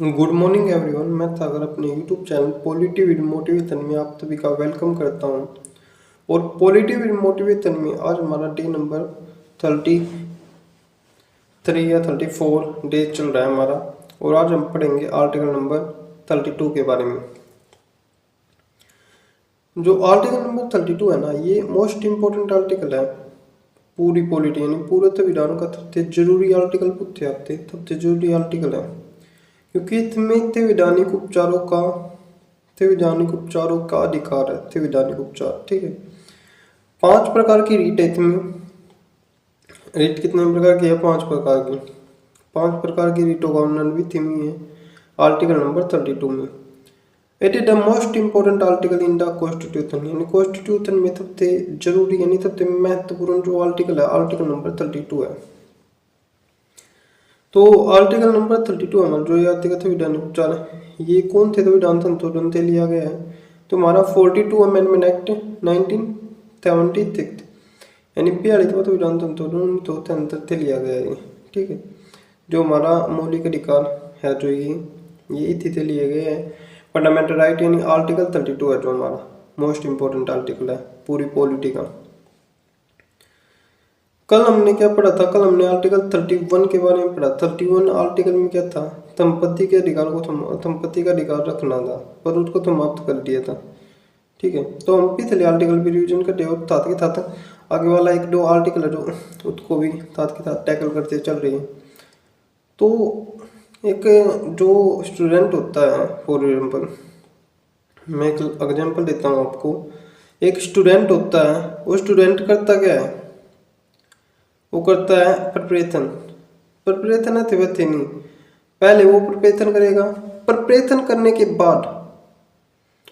Good morning everyone. मैं सागर अपने YouTube channel पॉलिटिव motivation में आप सभी का वेलकम करता हूं। और पॉलिटिव मोटिवेशन में आज हमारा डे नंबर 33 या 34 डे चल रहा है हमारा। और आज हम पढ़ेंगे आर्टिकल नंबर 32 के बारे में। जो आर्टिकल नंबर 32 है ना, ये मोस्ट इम्पोर्टेंट आर्टिकल है पूरी पॉलिटी, यानी पूरे संविधान का सबसे जरूरी आर्टिकल पूछे आते सबसे जरूरी आर्टिकल है, क्योंकि इसमें संवैधानिक उपचारों का अधिकार है। संवैधानिक उपचार, ठीक है। 5 प्रकार की रीट है इसमें। रीट कितने प्रकार की है? 5 प्रकार की। 5 प्रकार की रीटों का वर्णन भी थीम है आर्टिकल नंबर 32 में। It is the most important article in the constitution, यानी कॉन्स्टिट्यूशन में सबसे जरूरी यानी सबसे महत्वपूर्ण जो आर्टिकल है, आर्टिकल नंबर 32 है। तो आर्टिकल नंबर 32 हमारा जो आर्टिकल संवैधानिक उपचार है, ये कौन से संविधान संशोधन से लिया गया है? तो हमारा 42 अमेंडमेंट एक्ट 1976, यानी 42वां संविधान संशोधन 1973 से लिया गया है, ठीक है। जो हमारा मौलिक अधिकार है, जो ये इसी से लिए गए हैं। फंडामेंटल राइट यानी आर्टिकल 32 है जो हमारा मोस्ट इंपॉर्टेंट आर्टिकल है पूरी पॉलिटी का। कल हमने क्या पढ़ा था? कल हमने आर्टिकल 31 के बारे में पढ़ा। 31 आर्टिकल में क्या था? संपत्ति के अधिकार को संपत्ति का अधिकार रखना था, पर उसको समाप्त कर दिया था, ठीक है। तो हम पिछले आर्टिकल भी रिविजन करते हैं और साथ के साथ आगे वाला 1-2 आर्टिकल है जो उसको भी साथ के साथ टैकल करते चल रही है। तो एक जो स्टूडेंट होता है, फॉर एग्जाम्पल मैं एक एग्जाम्पल देता हूँ आपको। एक स्टूडेंट होता है, वो स्टूडेंट करता क्या है? वो करता है प्रिपरेशन। प्रिपरेशन है वैसे नहीं, पहले वो प्रिपरेशन करेगा, प्रिपरेशन करने के बाद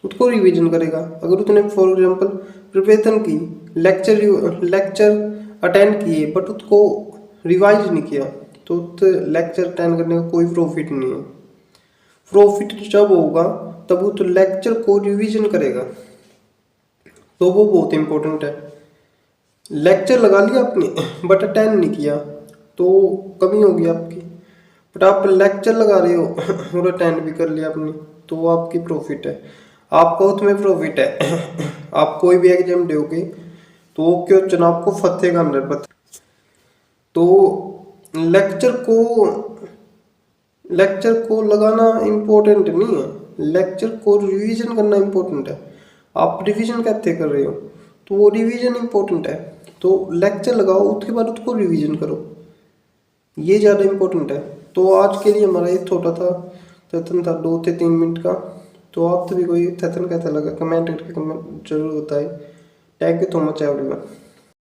उसको रिवीजन करेगा। अगर उसने फॉर एग्जांपल प्रिपरेशन की, लेक्चर अटेंड किए बट उसको रिवाइज नहीं किया, तो उस लेक्चर अटेंड करने का कोई प्रॉफिट नहीं है। प्रॉफिट जब होगा तब उस लेक्चर को रिवीजन करेगा, तो वो बहुत इंपॉर्टेंट है। लेक्चर लगा लिया आपने बट अटेंड नहीं किया तो कमी होगी आपकी। बट आप लेक्चर लगा रहे हो और अटेंड भी कर लिया आपने, तो वो आपकी प्रॉफिट है, आपका उसमें प्रॉफिट है। आप कोई भी एग्जाम दोगे तो वो क्वेश्चन आपको फंसेगा 100%। तो लेक्चर को लगाना इम्पोर्टेंट नहीं है, लेक्चर को रिवीजन करना इम्पोर्टेंट है। आप रिवीजन कैसे कर रहे हो? तो वो रिवीजन इम्पोर्टेंट है। तो लेक्चर लगाओ, उसके बाद उसको रिवीजन करो, ये ज़्यादा इम्पोर्टेंट है। तो आज के लिए हमारा ये छोटा था सेशन था 2 से 3 मिनट का। तो आप सभी को ये सेशन कैसा लगा कमेंट करके कमेंट जरूर बताएं। Thank you so much everyone.